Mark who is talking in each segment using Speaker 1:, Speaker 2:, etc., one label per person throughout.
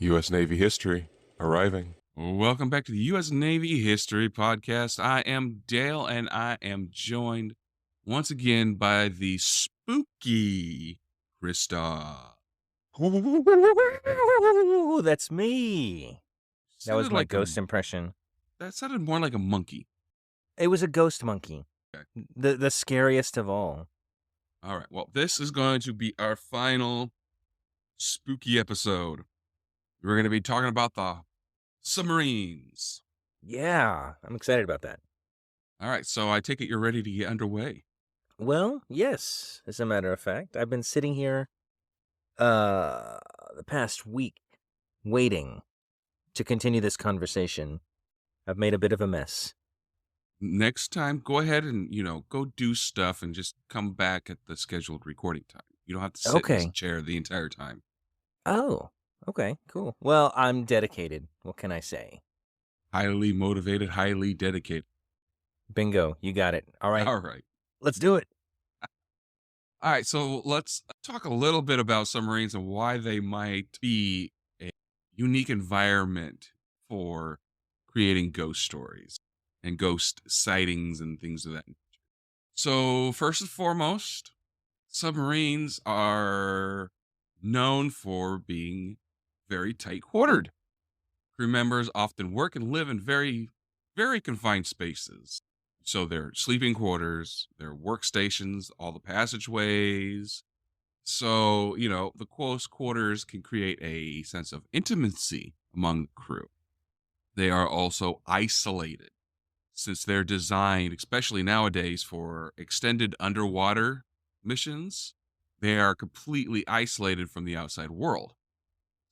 Speaker 1: U.S. Navy history arriving.
Speaker 2: Welcome back to the U.S. Navy History Podcast. I am Dale, and I am joined once again by the spooky Krista.
Speaker 3: Ooh, that's me. That was
Speaker 2: Sounded
Speaker 3: my
Speaker 2: like
Speaker 3: ghost impression.
Speaker 2: That sounded more like a monkey.
Speaker 3: It was a ghost monkey.
Speaker 2: Okay.
Speaker 3: The scariest of all.
Speaker 2: All right. Well, this is going to be our final spooky episode. We're going to be talking about the submarines.
Speaker 3: Yeah, I'm excited about that.
Speaker 2: All right. So I take it you're ready to get underway.
Speaker 3: Well, yes, as a matter of fact. I've been sitting here the past week waiting to continue this conversation. I've made a bit of a mess.
Speaker 2: Next time, go ahead and, go do stuff and just come back at the scheduled recording time. You don't have to sit in this chair the entire time.
Speaker 3: Oh, okay, cool. Well, I'm dedicated. What can I say?
Speaker 2: Highly motivated, highly dedicated.
Speaker 3: Bingo, you got it. All right.
Speaker 2: All right.
Speaker 3: Let's do it.
Speaker 2: All right, so let's talk a little bit about submarines and why they might be a unique environment for creating ghost stories and ghost sightings and things of that nature. So first and foremost, submarines are known for being very tight quartered. Crew members often work and live in very, very confined spaces. So their sleeping quarters, their workstations, all the passageways. So, the close quarters can create a sense of intimacy among the crew. They are also isolated since they're designed, especially nowadays, for extended underwater missions. They are completely isolated from the outside world.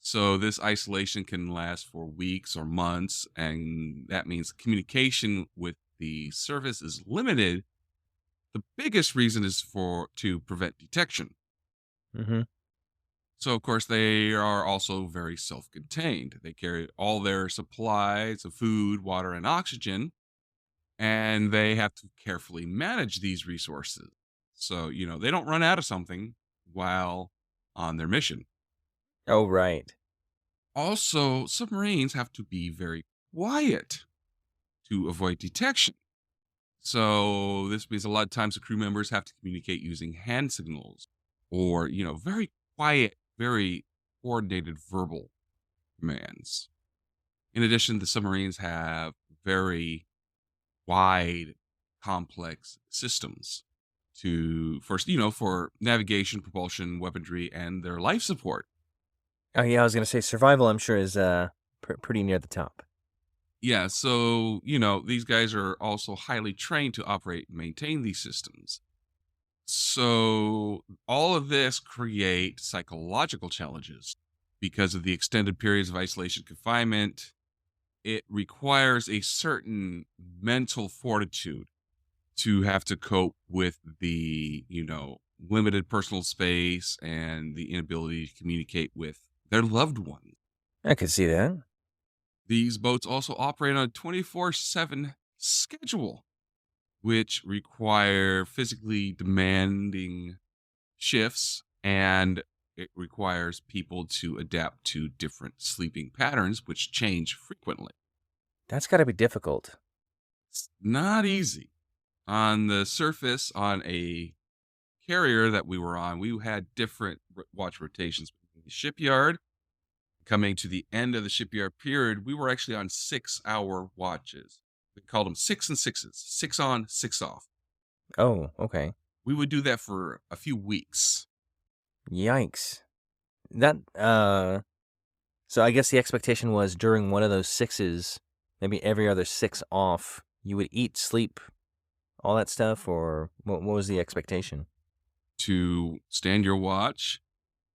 Speaker 2: So this isolation can last for weeks or months, and that means communication with the surface is limited. The biggest reason is to prevent detection.
Speaker 3: Mm-hmm.
Speaker 2: So, of course, they are also very self-contained. They carry all their supplies of food, water, and oxygen, and they have to carefully manage these resources. So, they don't run out of something while on their mission.
Speaker 3: Oh, right.
Speaker 2: Also, submarines have to be very quiet to avoid detection. So this means a lot of times the crew members have to communicate using hand signals or, very quiet, very coordinated verbal commands. In addition, the submarines have very wide, complex systems for navigation, propulsion, weaponry, and their life support.
Speaker 3: Oh, yeah, I was going to say survival, I'm sure, is pretty near the top.
Speaker 2: Yeah, so, these guys are also highly trained to operate and maintain these systems. So all of this create psychological challenges because of the extended periods of isolation confinement. It requires a certain mental fortitude to have to cope with the, limited personal space and the inability to communicate with their loved ones.
Speaker 3: I could see that.
Speaker 2: These boats also operate on a 24/7 schedule, which require physically demanding shifts, and it requires people to adapt to different sleeping patterns, which change frequently.
Speaker 3: That's got to be difficult.
Speaker 2: It's not easy. On the surface, on a carrier that we were on, we had different watch rotations. The shipyard, coming to the end of the shipyard period, we were actually on 6-hour watches. They called them 6 and 6s, 6 on, 6 off.
Speaker 3: Oh, okay.
Speaker 2: We would do that for a few weeks.
Speaker 3: Yikes. That, so I guess the expectation was during one of those 6s, maybe every other 6 off, you would eat, sleep, all that stuff, or what was the expectation?
Speaker 2: To stand your watch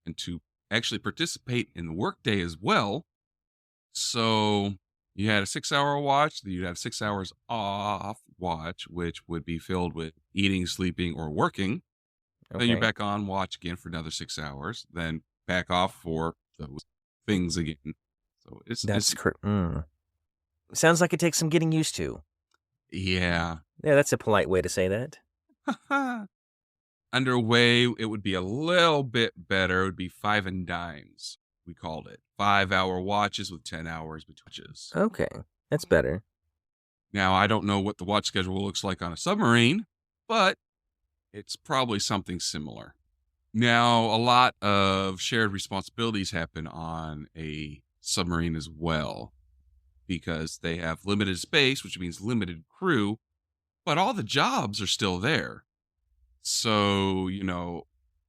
Speaker 2: and to actually participate in the workday as well. So you had a 6-hour watch, you'd have 6 hours off watch, which would be filled with eating, sleeping, or working.
Speaker 3: Okay.
Speaker 2: Then you're back on watch again for another 6 hours, then back off for those things again. So it's
Speaker 3: Sounds like it takes some getting used to.
Speaker 2: Yeah.
Speaker 3: Yeah, that's a polite way to say that.
Speaker 2: Underway, it would be a little bit better. It would be five and dimes, we called it. 5-hour watches with 10 hours between watches.
Speaker 3: Okay, that's better.
Speaker 2: Now, I don't know what the watch schedule looks like on a submarine, but it's probably something similar. Now, a lot of shared responsibilities happen on a submarine as well because they have limited space, which means limited crew, but all the jobs are still there. So,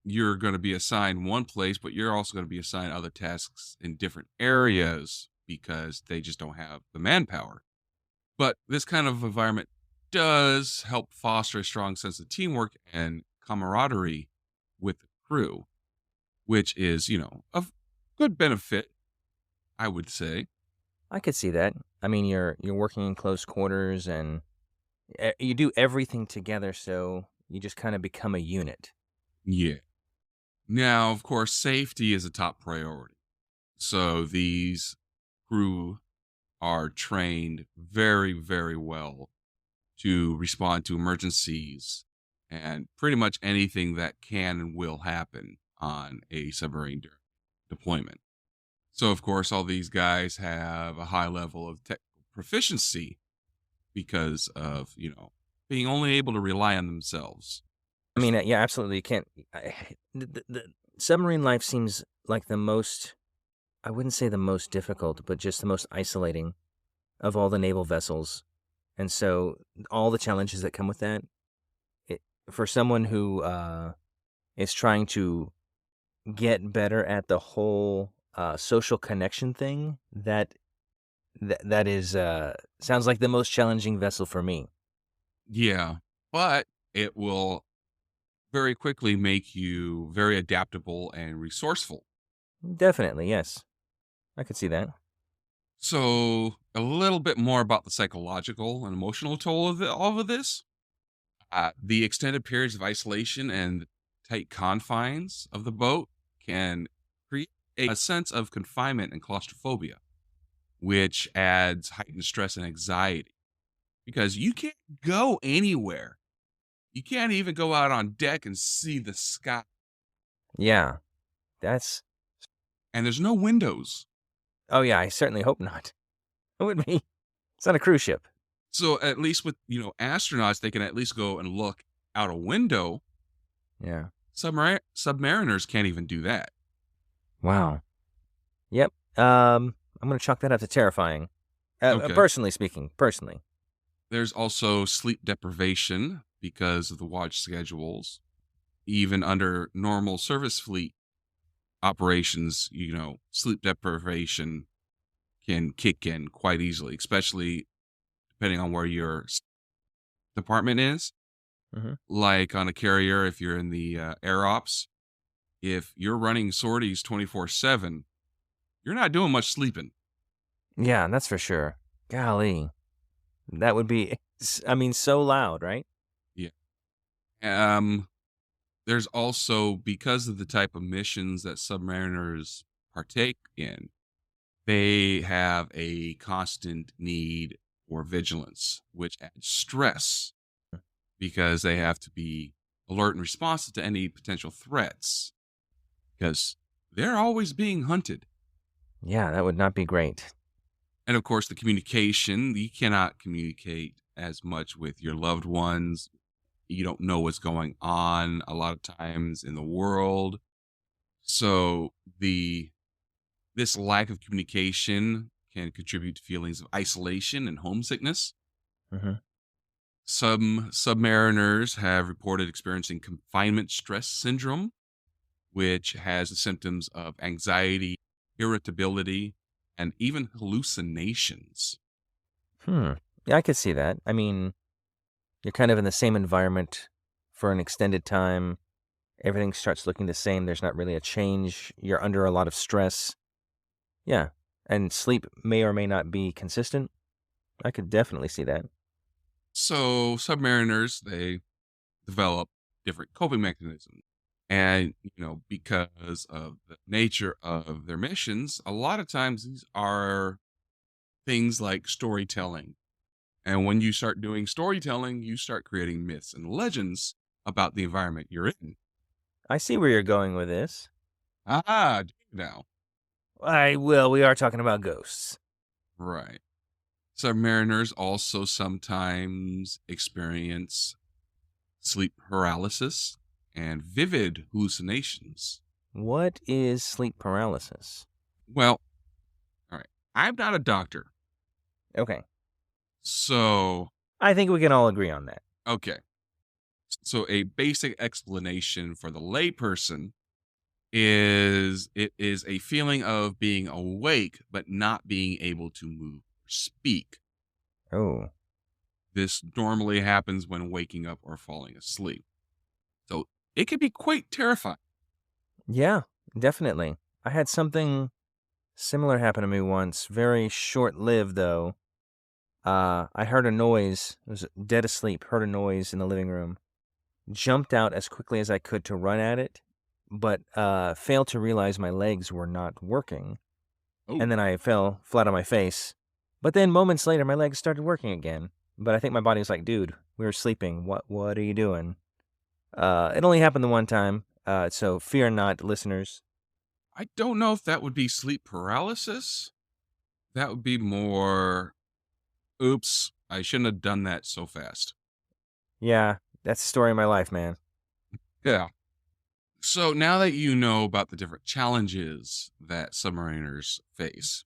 Speaker 2: you're going to be assigned one place, but you're also going to be assigned other tasks in different areas because they just don't have the manpower. But this kind of environment does help foster a strong sense of teamwork and camaraderie with the crew, which is, of good benefit, I would say.
Speaker 3: I could see that. I mean, you're working in close quarters and you do everything together, so you just kind of become a unit.
Speaker 2: Yeah. Now, of course, safety is a top priority. So these crew are trained very, very well to respond to emergencies and pretty much anything that can and will happen on a submarine deployment. So, of course, all these guys have a high level of technical proficiency because of, being only able to rely on themselves.
Speaker 3: I mean, yeah, absolutely. You can't. The submarine life seems like the most, I wouldn't say the most difficult, but just the most isolating of all the naval vessels. And so all the challenges that come with that, for someone who is trying to get better at the whole social connection thing, that is sounds like the most challenging vessel for me.
Speaker 2: Yeah, but it will very quickly make you very adaptable and resourceful.
Speaker 3: Definitely, yes. I could see that.
Speaker 2: So, a little bit more about the psychological and emotional toll of all of this. The extended periods of isolation and tight confines of the boat can create a sense of confinement and claustrophobia, which adds heightened stress and anxiety because you can't go anywhere. You can't even go out on deck and see the sky,
Speaker 3: Yeah, that's.
Speaker 2: and there's no windows.
Speaker 3: Oh yeah, I certainly hope not. It would be. It's not a cruise ship.
Speaker 2: So at least with, astronauts, they can at least go and look out a window.
Speaker 3: Yeah.
Speaker 2: Submariners can't even do that.
Speaker 3: Wow. Yep. I'm gonna chalk that up to terrifying.
Speaker 2: Okay.
Speaker 3: Personally speaking, personally.
Speaker 2: There's also sleep deprivation because of the watch schedules. Even under normal service fleet operations, sleep deprivation can kick in quite easily, especially depending on where your department is.
Speaker 3: Mm-hmm.
Speaker 2: Like on a carrier, if you're in the air ops, if you're running sorties 24/7, you're not doing much sleeping.
Speaker 3: Yeah, that's for sure. Golly, that would be. I mean, so loud, right?
Speaker 2: Yeah. There's also, because of the type of missions that submariners partake in, they have a constant need for vigilance, which adds stress because they have to be alert and responsive to any potential threats because they're always being hunted.
Speaker 3: Yeah, that would not be great.
Speaker 2: And of course, the communication, you cannot communicate as much with your loved ones. You don't know what's going on a lot of times in the world. So this lack of communication can contribute to feelings of isolation and homesickness.
Speaker 3: Mm-hmm.
Speaker 2: Some submariners have reported experiencing confinement stress syndrome, which has the symptoms of anxiety, irritability, and even hallucinations.
Speaker 3: Yeah, I could see that. I mean, you're kind of in the same environment for an extended time. Everything starts looking the same. There's not really a change. You're under a lot of stress. Yeah, and sleep may or may not be consistent. I could definitely see that.
Speaker 2: So submariners, they develop different coping mechanisms. And, because of the nature of their missions, a lot of times these are things like storytelling. And when you start doing storytelling, you start creating myths and legends about the environment you're in.
Speaker 3: I see where you're going with this.
Speaker 2: Do you now?
Speaker 3: Well, we are talking about ghosts.
Speaker 2: Right. Submariners also sometimes experience sleep paralysis and vivid hallucinations.
Speaker 3: What is sleep paralysis?
Speaker 2: Well, all right. I'm not a doctor.
Speaker 3: Okay.
Speaker 2: So,
Speaker 3: I think we can all agree on that.
Speaker 2: okay. So, a basic explanation for the layperson is it is a feeling of being awake but not being able to move or speak.
Speaker 3: Oh.
Speaker 2: This normally happens when waking up or falling asleep. So it can be quite terrifying.
Speaker 3: Yeah, definitely. I had something similar happen to me once. Very short-lived, though. I heard a noise. I was dead asleep. Heard a noise in the living room. Jumped out as quickly as I could to run at it, but failed to realize my legs were not working.
Speaker 2: Oh.
Speaker 3: And then I fell flat on my face. But then moments later, my legs started working again. But I think my body was like, dude, we were sleeping. What are you doing? It only happened the one time. So fear not, listeners.
Speaker 2: I don't know if that would be sleep paralysis. That would be more, oops, I shouldn't have done that so fast.
Speaker 3: Yeah, that's the story of my life, man.
Speaker 2: Yeah. So now that you know about the different challenges that submariners face,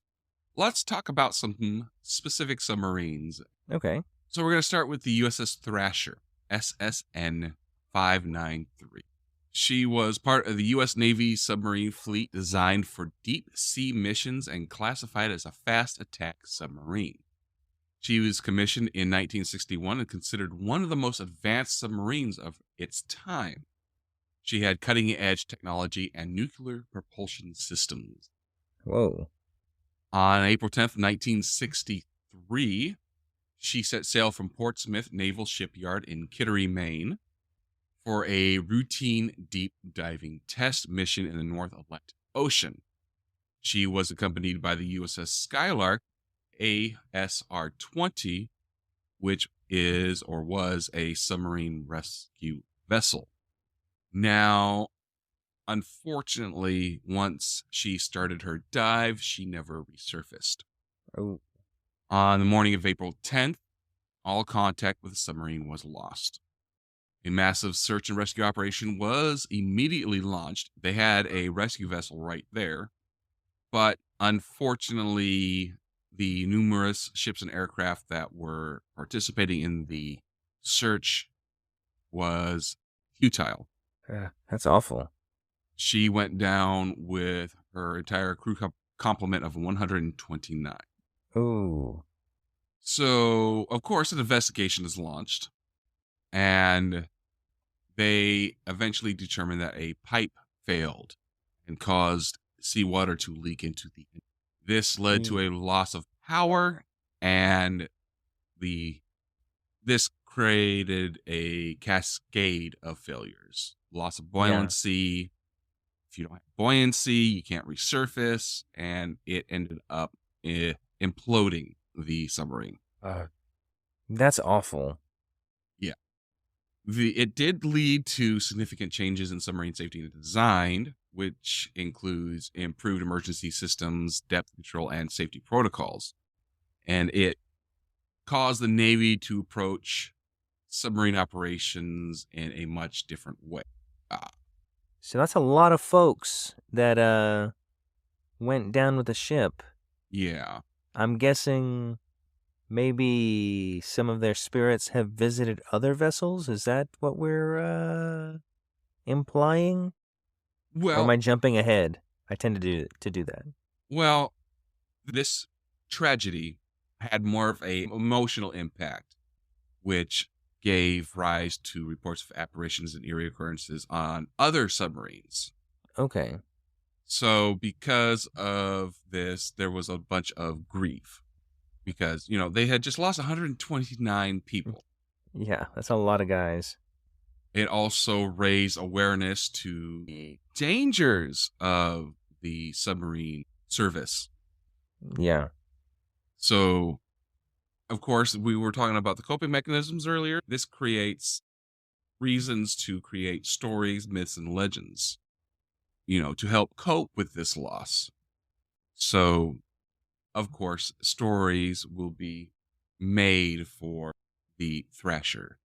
Speaker 2: let's talk about some specific submarines.
Speaker 3: Okay.
Speaker 2: So we're going to start with the USS Thrasher, SSN 593. She was part of the U.S. Navy submarine fleet designed for deep sea missions and classified as a fast attack submarine. She was commissioned in 1961 and considered one of the most advanced submarines of its time. She had cutting-edge technology and nuclear propulsion systems.
Speaker 3: Whoa.
Speaker 2: On April 10th, 1963, she set sail from Portsmouth Naval Shipyard in Kittery, Maine, for a routine deep diving test mission in the North Atlantic Ocean. She was accompanied by the USS Skylark ASR-20, which is or was a submarine rescue vessel. Now, unfortunately, once she started her dive, she never resurfaced.
Speaker 3: Oh.
Speaker 2: On the morning of April 10th, all contact with the submarine was lost. A massive search and rescue operation was immediately launched. They had a rescue vessel right there, but unfortunately, the numerous ships and aircraft that were participating in the search was futile.
Speaker 3: That's awful.
Speaker 2: She went down with her entire crew complement of 129.
Speaker 3: Ooh.
Speaker 2: So, of course, an investigation is launched, and they eventually determined that a pipe failed and caused seawater to leak into the engine. This led to a loss of power, and this created a cascade of failures. Loss of buoyancy. If you don't have buoyancy, you can't resurface, and it ended up imploding the submarine.
Speaker 3: That's awful.
Speaker 2: Yeah. It did lead to significant changes in submarine safety and design, which includes improved emergency systems, depth control, and safety protocols. And it caused the Navy to approach submarine operations in a much different way.
Speaker 3: So that's a lot of folks that went down with the ship.
Speaker 2: Yeah.
Speaker 3: I'm guessing maybe some of their spirits have visited other vessels. Is that what we're implying?
Speaker 2: Well,
Speaker 3: or am I jumping ahead? I tend to do that.
Speaker 2: Well, this tragedy had more of a emotional impact, which gave rise to reports of apparitions and eerie occurrences on other submarines.
Speaker 3: Okay.
Speaker 2: So because of this, there was a bunch of grief because, they had just lost 129 people.
Speaker 3: Yeah, that's a lot of guys.
Speaker 2: It also raised awareness to the dangers of the submarine service.
Speaker 3: Yeah.
Speaker 2: So, of course, we were talking about the coping mechanisms earlier. This creates reasons to create stories, myths, and legends, to help cope with this loss. So, of course, stories will be made for the Thrasher.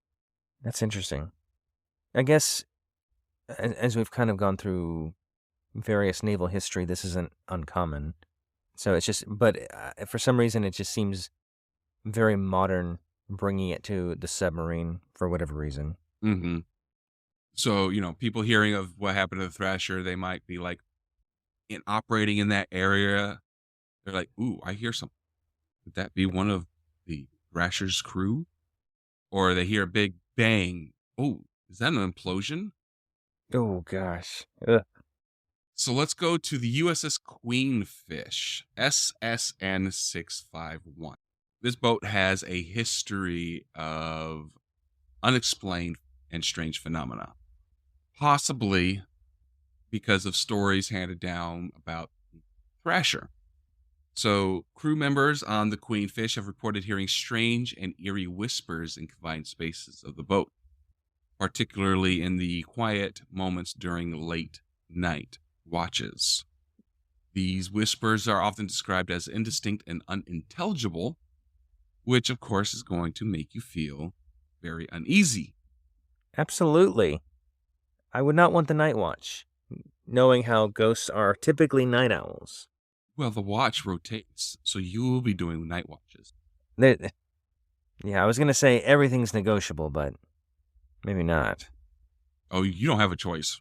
Speaker 3: That's interesting. I guess as we've kind of gone through various naval history, this isn't uncommon. So it's just, but for some reason, it just seems very modern, bringing it to the submarine for whatever reason.
Speaker 2: Mm-hmm. So, people hearing of what happened to the Thrasher, they might be like, operating in that area. They're like, ooh, I hear something. Would that be one of the Thrasher's crew? Or they hear a big bang. Oh, is that an implosion?
Speaker 3: Oh gosh. Ugh.
Speaker 2: So let's go to the USS Queenfish, SSN 651. This boat has a history of unexplained and strange phenomena, possibly because of stories handed down about Thrasher. So, crew members on the Queenfish have reported hearing strange and eerie whispers in confined spaces of the boat, particularly in the quiet moments during late night watches. These whispers are often described as indistinct and unintelligible, which, of course, is going to make you feel very uneasy.
Speaker 3: Absolutely. I would not want the night watch, knowing how ghosts are typically night owls.
Speaker 2: Well, the watch rotates, so you will be doing night watches.
Speaker 3: Yeah, I was going to say everything's negotiable, but maybe not.
Speaker 2: Oh, you don't have a choice.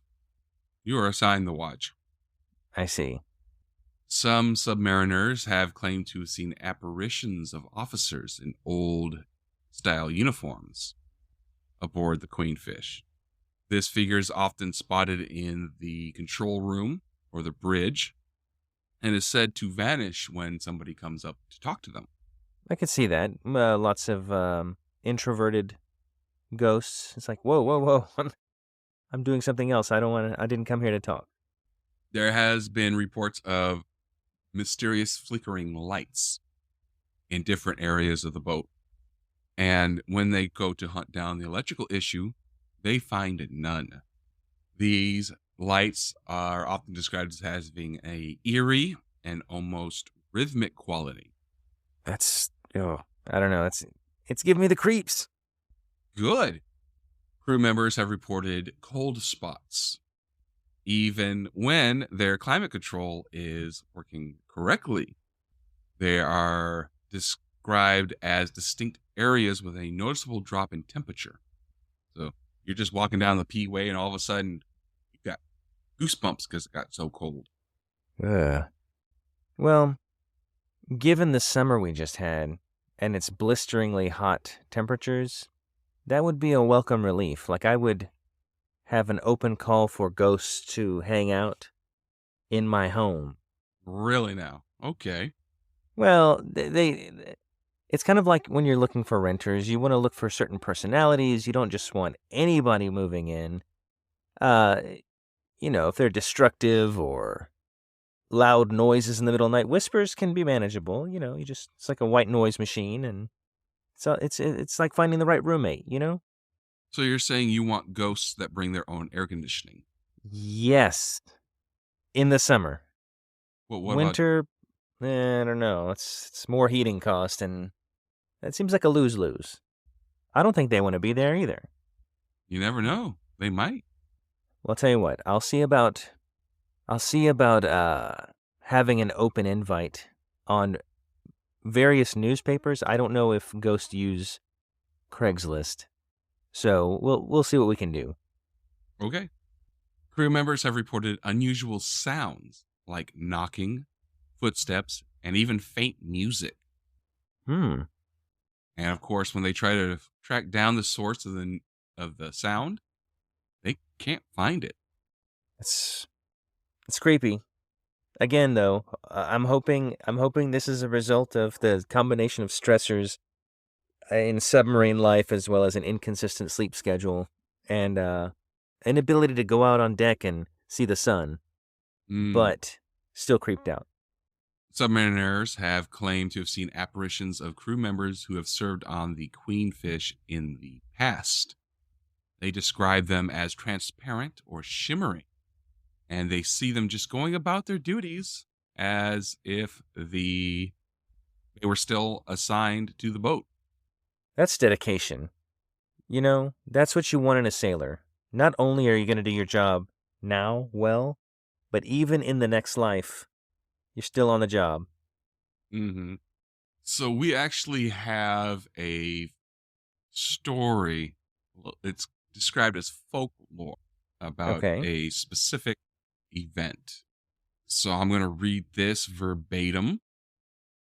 Speaker 2: You are assigned the watch.
Speaker 3: I see.
Speaker 2: Some submariners have claimed to have seen apparitions of officers in old-style uniforms aboard the Queenfish. This figure is often spotted in the control room or the bridge and is said to vanish when somebody comes up to talk to them.
Speaker 3: I could see that. Lots of introverted ghosts. It's like, whoa, whoa, whoa. I'm doing something else. I didn't come here to talk.
Speaker 2: There has been reports of mysterious flickering lights in different areas of the boat. And when they go to hunt down the electrical issue, they find none. These lights are often described as having a eerie and almost rhythmic quality.
Speaker 3: I don't know. It's giving me the creeps.
Speaker 2: Good. Crew members have reported cold spots, even when their climate control is working correctly. They are described as distinct areas with a noticeable drop in temperature. So you're just walking down the P-way and all of a sudden you got goosebumps because it got so cold.
Speaker 3: Well, given the summer we just had and its blisteringly hot temperatures, that would be a welcome relief. Like, I would have an open call for ghosts to hang out in my home.
Speaker 2: Really now? Okay.
Speaker 3: Well, it's kind of like when you're looking for renters. You want to look for certain personalities. You don't just want anybody moving in. If they're destructive or loud noises in the middle of the night, whispers can be manageable. It's like a white noise machine, and so it's like finding the right roommate.
Speaker 2: So you're saying you want ghosts that bring their own air conditioning?
Speaker 3: Yes, in the summer.
Speaker 2: Well, what
Speaker 3: Winter, I don't know. It's more heating cost, and that seems like a lose-lose. I don't think they want to be there either.
Speaker 2: You never know. They might.
Speaker 3: Well, I'll tell you what. I'll see about having an open invite on various newspapers. I don't know if ghosts use Craigslist, so we'll see what we can do.
Speaker 2: Okay. Crew members have reported unusual sounds like knocking, footsteps, and even faint music.
Speaker 3: Hmm.
Speaker 2: And of course, when they try to track down the source of the sound, they can't find it.
Speaker 3: It's creepy. Again, though, I'm hoping this is a result of the combination of stressors in submarine life, as well as an inconsistent sleep schedule and inability to go out on deck and see the sun, but still creeped out.
Speaker 2: Submariners have claimed to have seen apparitions of crew members who have served on the Queenfish in the past. They describe them as transparent or shimmering, and they see them just going about their duties as if they were still assigned to the boat.
Speaker 3: That's dedication. That's what you want in a sailor. Not only are you going to do your job now well, but even in the next life, you're still on the job.
Speaker 2: hmm So we actually have a story. It's described as folklore about
Speaker 3: Okay.
Speaker 2: a specific event. So I'm going to read this verbatim.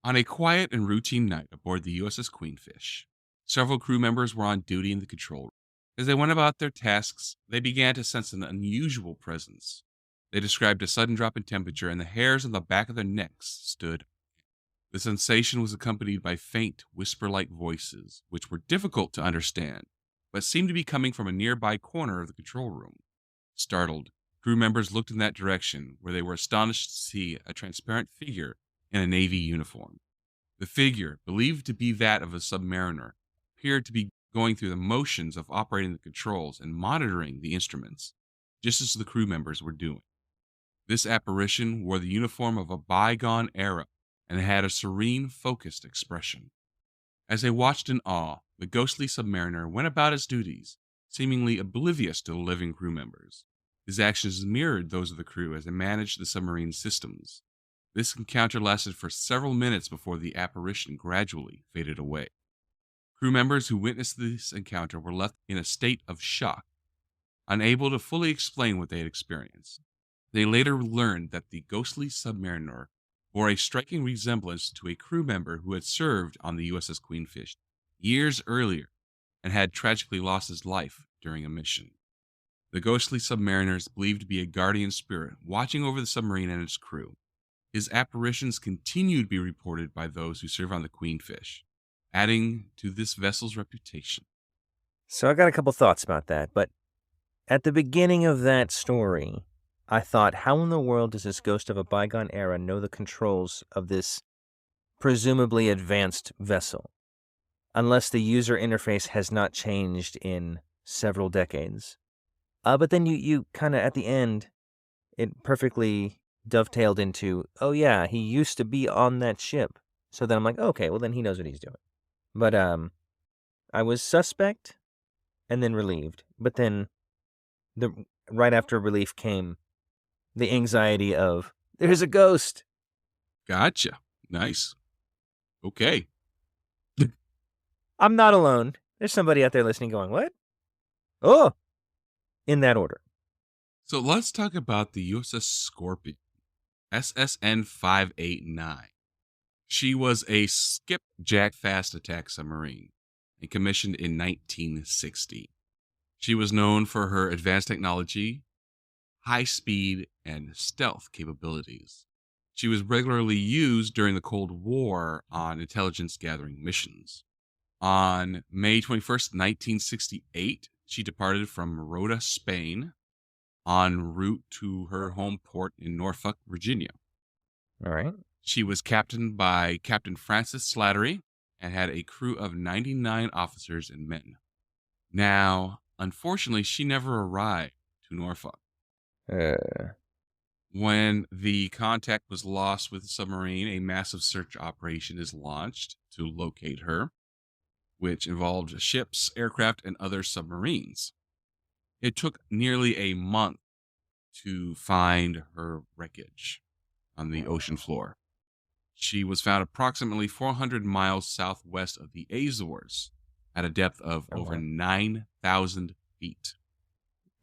Speaker 2: On a quiet and routine night aboard the USS Queenfish, several crew members were on duty in the control room. As they went about their tasks, they began to sense an unusual presence. They described a sudden drop in temperature, and the hairs on the back of their necks stood. The sensation was accompanied by faint, whisper like voices, which were difficult to understand, but seemed to be coming from a nearby corner of the control room. Startled, crew members looked in that direction, where they were astonished to see a transparent figure in a Navy uniform. The figure, believed to be that of a submariner, appeared to be going through the motions of operating the controls and monitoring the instruments, just as the crew members were doing. This apparition wore the uniform of a bygone era and had a serene, focused expression. As they watched in awe, the ghostly submariner went about his duties, seemingly oblivious to the living crew members. His actions mirrored those of the crew as they managed the submarine's systems. This encounter lasted for several minutes before the apparition gradually faded away. Crew members who witnessed this encounter were left in a state of shock, unable to fully explain what they had experienced. They later learned that the ghostly submariner bore a striking resemblance to a crew member who had served on the USS Queenfish years earlier and had tragically lost his life during a mission. The ghostly submariner is believed to be a guardian spirit watching over the submarine and its crew. His apparitions continue to be reported by those who serve on the Queenfish, adding to this vessel's reputation.
Speaker 3: So I got a couple thoughts about that, but at the beginning of that story, I thought, how in the world does this ghost of a bygone era know the controls of this presumably advanced vessel? Unless the user interface has not changed in several decades. But then you kind of, at the end, it perfectly dovetailed into, oh yeah, he used to be on that ship. So then I'm like, okay, well then he knows what he's doing. But I was suspect and then relieved. But then right after relief came the anxiety of, there's a ghost.
Speaker 2: Gotcha. Nice. Okay.
Speaker 3: I'm not alone. There's somebody out there listening going, what? Oh, in that order.
Speaker 2: So let's talk about the USS Scorpion, SSN 589. She was a skipjack fast attack submarine and commissioned in 1960. She was known for her advanced technology, high speed, and stealth capabilities. She was regularly used during the Cold War on intelligence gathering missions. On May 21st, 1968, she departed from Rota, Spain, en route to her home port in Norfolk, Virginia.
Speaker 3: All right.
Speaker 2: She was captained by Captain Francis Slattery and had a crew of 99 officers and men. Now, unfortunately, she never arrived to Norfolk. When the contact was lost with the submarine, a massive search operation is launched to locate her, which involved ships, aircraft, and other submarines. It took nearly a month to find her wreckage on the ocean floor. She was found approximately 400 miles southwest of the Azores at a depth of over 9,000 feet.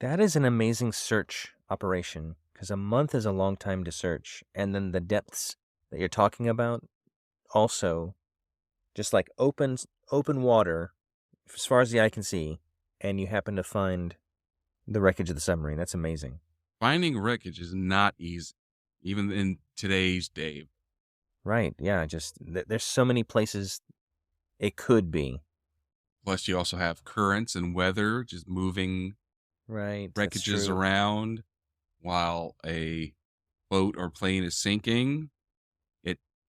Speaker 3: That is an amazing search operation, because a month is a long time to search. And then the depths that you're talking about, also just like open water as far as the eye can see, and you happen to find the wreckage of the submarine. That's amazing.
Speaker 2: Finding wreckage is not easy, even in today's day.
Speaker 3: Right, yeah, just there's so many places it could be.
Speaker 2: Plus, you also have currents and weather just moving
Speaker 3: Right,
Speaker 2: wreckages around while a boat or plane is sinking.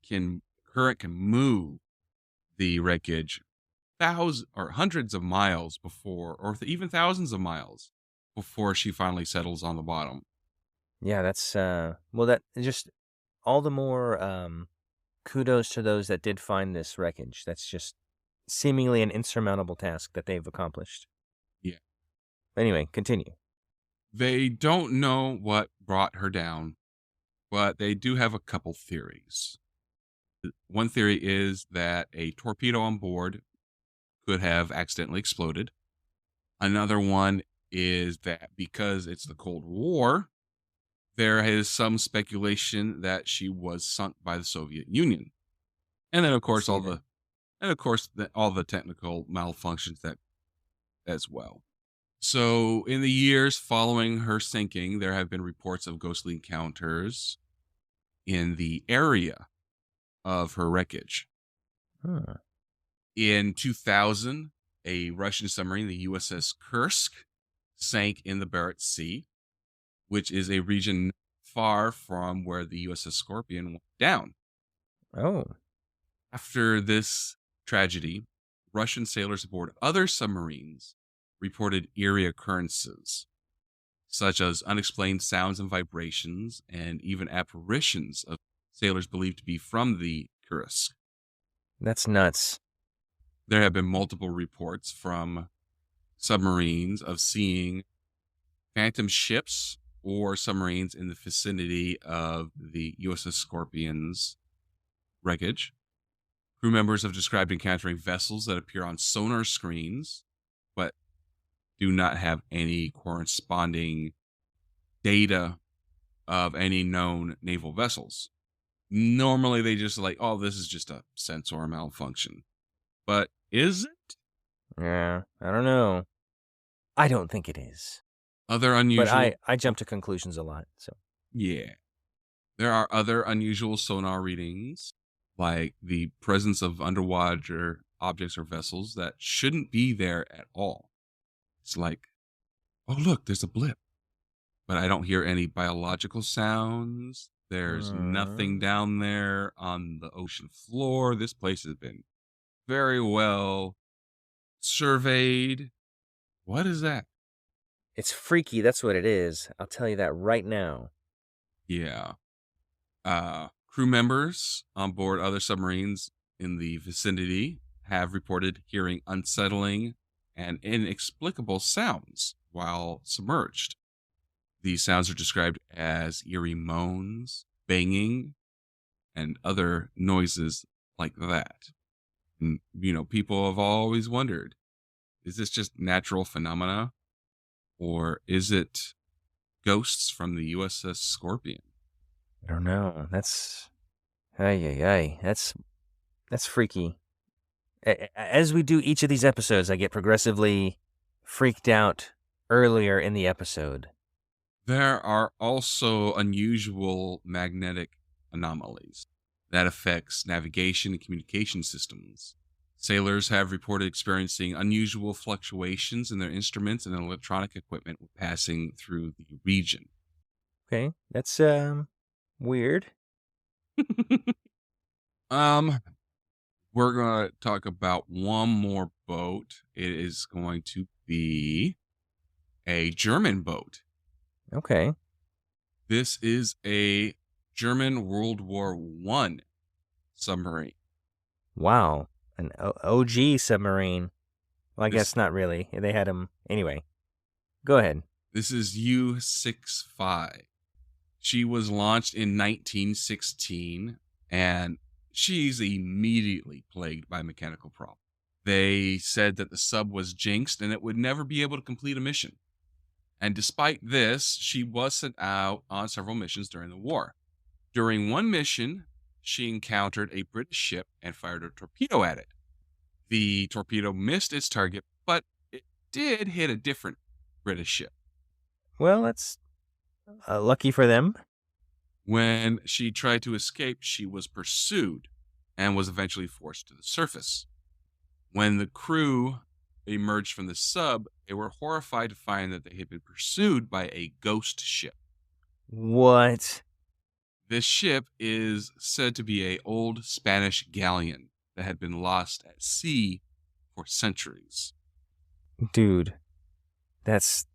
Speaker 2: current can move the wreckage thousands or hundreds of miles before, or even thousands of miles before she finally settles on the bottom.
Speaker 3: Yeah, that's well, that just all the more kudos to those that did find this wreckage. That's just seemingly an insurmountable task that they've accomplished.
Speaker 2: Yeah.
Speaker 3: Anyway, continue.
Speaker 2: They don't know what brought her down, but they do have a couple theories. One theory is that a torpedo on board could have accidentally exploded. Another one is that because it's the Cold War, there is some speculation that she was sunk by the Soviet Union. And then, of course, all the technical malfunctions that as well. So, in the years following her sinking, there have been reports of ghostly encounters in the area of her wreckage.
Speaker 3: Huh.
Speaker 2: In 2000, a Russian submarine, the USS Kursk, sank in the Barents Sea, which is a region far from where the USS Scorpion went down.
Speaker 3: Oh.
Speaker 2: After this tragedy, Russian sailors aboard other submarines reported eerie occurrences, such as unexplained sounds and vibrations, and even apparitions of sailors believed to be from the Kursk.
Speaker 3: That's nuts.
Speaker 2: There have been multiple reports from submarines of seeing phantom ships or submarines in the vicinity of the USS Scorpion's wreckage. Crew members have described encountering vessels that appear on sonar screens, but do not have any corresponding data of any known naval vessels. Normally, they just like, oh, this is just a sensor malfunction. But is it?
Speaker 3: Yeah, I don't know. I don't think it is.
Speaker 2: Other unusual...
Speaker 3: But I jump to conclusions a lot, so.
Speaker 2: Yeah. There are other unusual sonar readings, like the presence of underwater objects or vessels that shouldn't be there at all. It's like, oh, look, there's a blip. But I don't hear any biological sounds. There's nothing down there on the ocean floor. This place has been very well surveyed. What is that?
Speaker 3: It's freaky, that's what it is. I'll tell you that right now.
Speaker 2: Yeah. Crew members on board other submarines in the vicinity have reported hearing unsettling and inexplicable sounds while submerged. These sounds are described as eerie moans, banging, and other noises like that. And, people have always wondered, is this just natural phenomena? Or is it ghosts from the USS Scorpion?
Speaker 3: I don't know. That's... Ay. That's freaky. As we do each of these episodes, I get progressively freaked out earlier in the episode.
Speaker 2: There are also unusual magnetic anomalies that affects navigation and communication systems. Sailors have reported experiencing unusual fluctuations in their instruments and electronic equipment when passing through the region.
Speaker 3: Okay, that's weird.
Speaker 2: We're going to talk about one more boat. It is going to be a German boat.
Speaker 3: Okay.
Speaker 2: This is a German World War I submarine.
Speaker 3: Wow. An OG submarine. Well, I guess not really. They had them anyway. Go ahead.
Speaker 2: This is U-65. She was launched in 1916, and she's immediately plagued by mechanical problems. They said that the sub was jinxed and it would never be able to complete a mission. And despite this, she was sent out on several missions during the war. During one mission, she encountered a British ship and fired a torpedo at it. The torpedo missed its target, but it did hit a different British ship.
Speaker 3: Well, that's lucky for them.
Speaker 2: When she tried to escape, she was pursued and was eventually forced to the surface. When the crew emerged from the sub, they were horrified to find that they had been pursued by a ghost ship.
Speaker 3: What?
Speaker 2: This ship is said to be a old Spanish galleon that had been lost at sea for centuries.
Speaker 3: Dude, that's...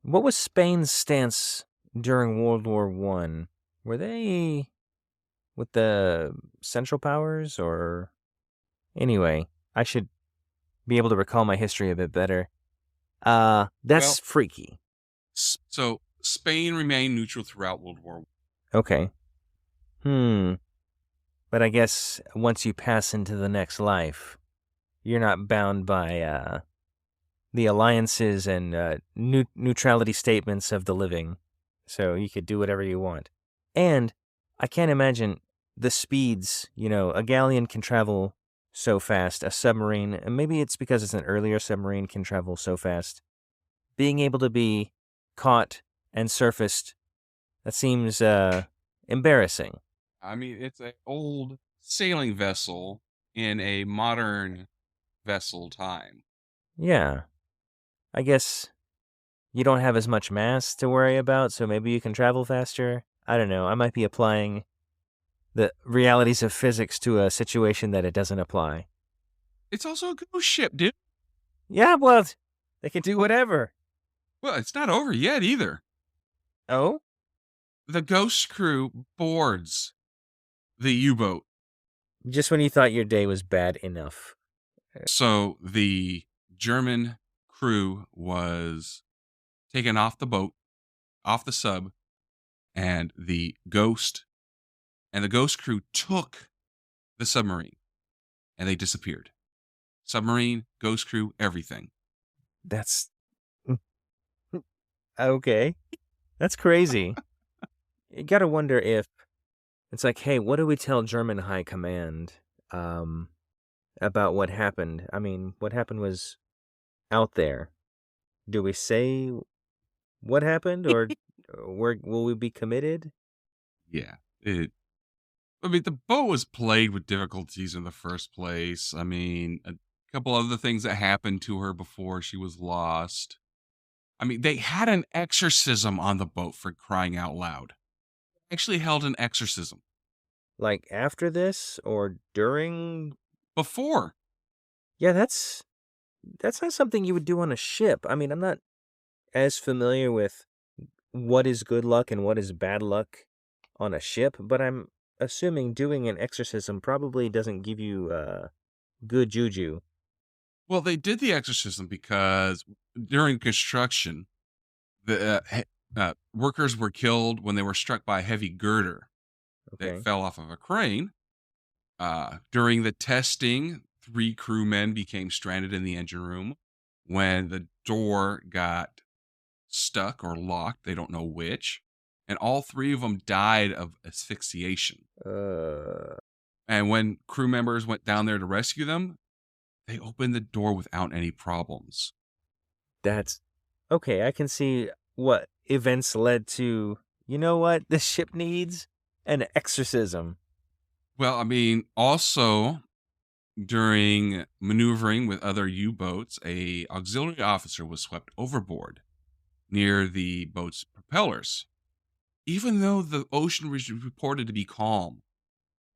Speaker 3: What was Spain's stance during World War One? Were they with the Central Powers, or... Anyway, I should be able to recall my history a bit better. That's
Speaker 2: Well,
Speaker 3: freaky.
Speaker 2: So Spain remained neutral throughout World War One.
Speaker 3: Okay. But I guess once you pass into the next life, you're not bound by the alliances and neutrality statements of the living. So you could do whatever you want. And I can't imagine the speeds. A galleon can travel so fast. A submarine, and maybe it's because it's an earlier submarine, can travel so fast. Being able to be caught and surfaced, that seems embarrassing.
Speaker 2: I mean, it's an old sailing vessel in a modern vessel time.
Speaker 3: Yeah. I guess you don't have as much mass to worry about, so maybe you can travel faster. I don't know. I might be applying the realities of physics to a situation that it doesn't apply.
Speaker 2: It's also a ghost ship, dude.
Speaker 3: Yeah, well, they can do whatever.
Speaker 2: Well, it's not over yet either.
Speaker 3: Oh?
Speaker 2: The ghost crew boards the U-boat.
Speaker 3: Just when you thought your day was bad enough.
Speaker 2: So the German crew was taken off the boat, off the sub, and the ghost crew took the submarine and they disappeared. Submarine, ghost crew, everything.
Speaker 3: That's... Okay. That's crazy. You gotta wonder if... It's like, hey, what do we tell German High Command about what happened? I mean, what happened was out there. Do we say what happened, or will we be committed?
Speaker 2: Yeah. The boat was plagued with difficulties in the first place. I mean, a couple other things that happened to her before she was lost. I mean, they had an exorcism on the boat, for crying out loud. Actually held an exorcism.
Speaker 3: Like after this or during?
Speaker 2: Before.
Speaker 3: Yeah, that's not something you would do on a ship. I mean, I'm not as familiar with what is good luck and what is bad luck on a ship, but I'm assuming doing an exorcism probably doesn't give you good juju.
Speaker 2: Well, they did the exorcism because during construction, the workers were killed when they were struck by a heavy girder that fell off of a crane. During the testing, 3 crewmen became stranded in the engine room when the door got stuck or locked. They don't know which. And all 3 of them died of asphyxiation. And when crew members went down there to rescue them, they opened the door without any problems.
Speaker 3: That's okay. I can see what events led to. You know what the ship needs? An exorcism.
Speaker 2: Well, I mean, also during maneuvering with other U-boats, a auxiliary officer was swept overboard near the boat's propellers. Even though the ocean was reported to be calm,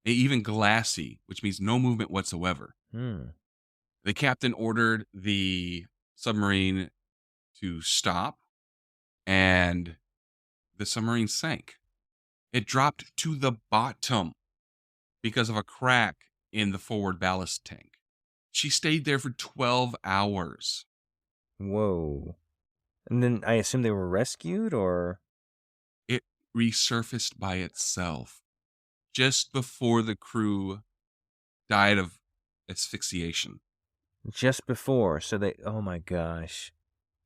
Speaker 2: even glassy, which means no movement whatsoever. The captain ordered the submarine to stop, and the submarine sank. It dropped to the bottom because of a crack in the forward ballast tank. She stayed there for 12 hours.
Speaker 3: Whoa. And then I assume they were rescued, or?
Speaker 2: It resurfaced by itself just before the crew died of asphyxiation.
Speaker 3: Just before, so they... Oh my gosh.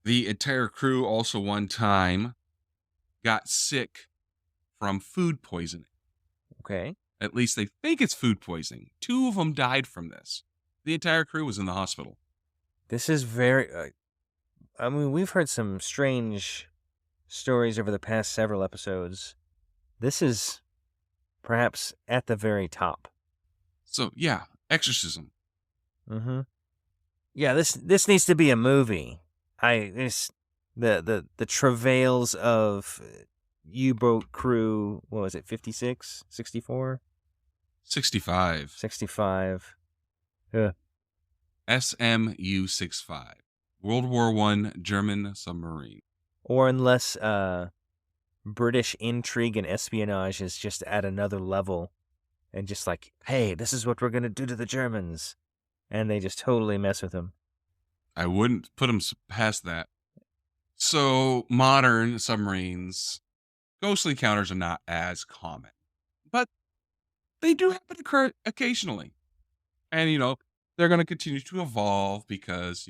Speaker 2: The entire crew also one time got sick from food poisoning.
Speaker 3: Okay.
Speaker 2: At least they think it's food poisoning. 2 of them died from this. The entire crew was in the hospital.
Speaker 3: This is very... I mean, we've heard some strange stories over the past several episodes. This is perhaps at the very top.
Speaker 2: So, yeah, exorcism.
Speaker 3: Mm-hmm. Yeah, this needs to be a movie. The travails of U-boat crew, what was it, 56, 64,
Speaker 2: 65.
Speaker 3: 65. Yeah.
Speaker 2: SMU-65. World War I German submarine.
Speaker 3: Or unless British intrigue and espionage is just at another level and just like, hey, this is what we're going to do to the Germans. And they just totally mess with them.
Speaker 2: I wouldn't put them past that. So, modern submarines, ghostly encounters are not as common, but they do happen to occur occasionally. And, they're going to continue to evolve because,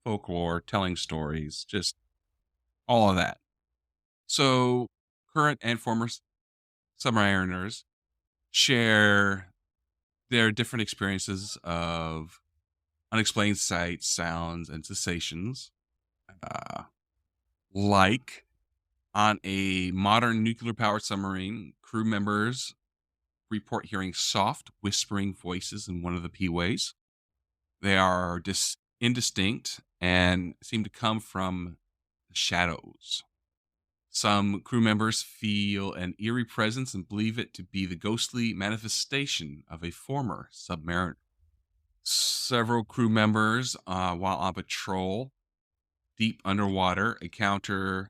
Speaker 2: folklore, telling stories, just all of that. So, current and former submariners share their different experiences of unexplained sights, sounds, and sensations. Like on a modern nuclear powered submarine, crew members report hearing soft, whispering voices in one of the P-ways. They are indistinct and seem to come from the shadows. Some crew members feel an eerie presence and believe it to be the ghostly manifestation of a former submariner. Several crew members, while on patrol deep underwater, encounter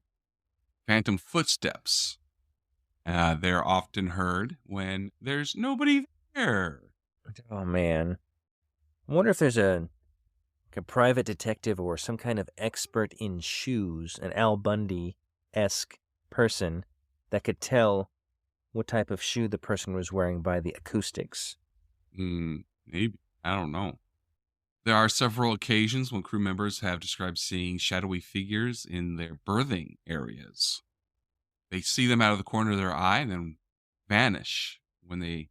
Speaker 2: phantom footsteps. They're often heard when there's nobody there.
Speaker 3: Oh, man. I wonder if there's a private detective or some kind of expert in shoes, an Al Bundy-esque person that could tell what type of shoe the person was wearing by the acoustics.
Speaker 2: Maybe. I don't know. There are several occasions when crew members have described seeing shadowy figures in their berthing areas. They see them out of the corner of their eye and then vanish when they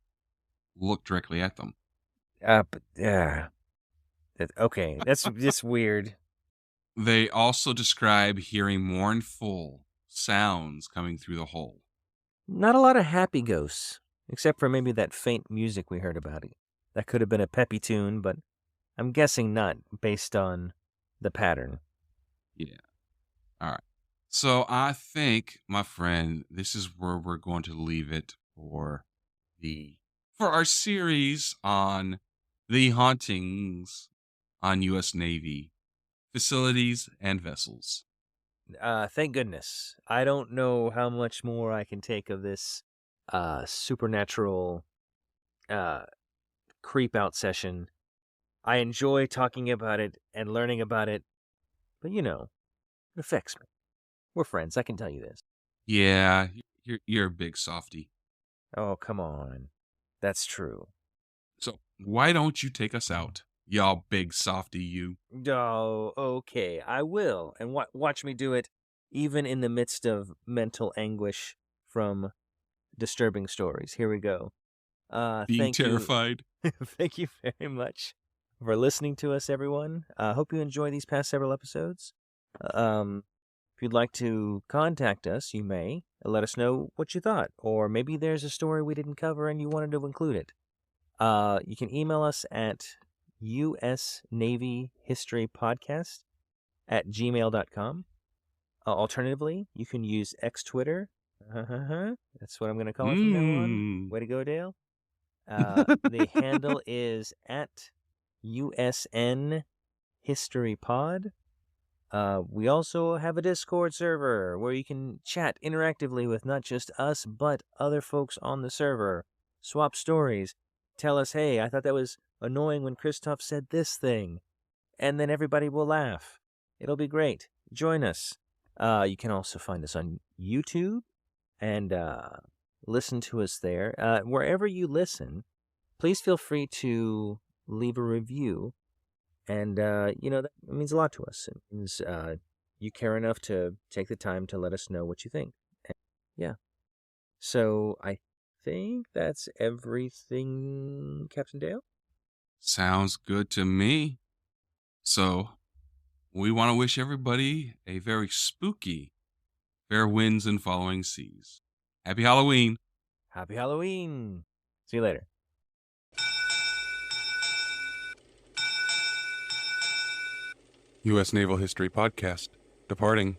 Speaker 2: look directly at them.
Speaker 3: Okay, that's just weird.
Speaker 2: They also describe hearing mournful sounds coming through the hole.
Speaker 3: Not a lot of happy ghosts, except for maybe that faint music we heard about it. That could have been a peppy tune, but I'm guessing not based on the pattern.
Speaker 2: Yeah. All right. So I think, my friend, this is where we're going to leave it for our series on the hauntings on U.S. Navy facilities and vessels.
Speaker 3: Thank goodness. I don't know how much more I can take of this supernatural creep out session. I enjoy talking about it and learning about it, but it affects me. We're friends, I can tell you this.
Speaker 2: Yeah, you're a big softy.
Speaker 3: Oh, come on. That's true.
Speaker 2: So why don't you take us out, y'all big softy you?
Speaker 3: Oh, okay, I will. And watch me do it even in the midst of mental anguish from disturbing stories. Here we go.
Speaker 2: Being
Speaker 3: Thank you.
Speaker 2: terrified.
Speaker 3: Thank you very much for listening to us, everyone. Hope you enjoy these past several episodes. If you'd like to contact us, you may. Let us know what you thought. Or maybe there's a story we didn't cover and you wanted to include it. You can email us at usnavyhistorypodcast@gmail.com. Alternatively, you can use X Twitter. That's what I'm going to call it from now on. Way to go, Dale. The handle is at USN History Pod. We also have a Discord server where you can chat interactively with not just us, but other folks on the server. Swap stories. Tell us, hey, I thought that was annoying when Christoph said this thing. And then everybody will laugh. It'll be great. Join us. You can also find us on YouTube and listen to us there. Wherever you listen, please feel free to leave a review. And, that means a lot to us. It means you care enough to take the time to let us know what you think. And, yeah. So I think that's everything, Captain Dale.
Speaker 2: Sounds good to me. So we want to wish everybody a very spooky fair winds and following seas. Happy Halloween.
Speaker 3: Happy Halloween. See you later.
Speaker 1: U.S. Naval History Podcast. Departing.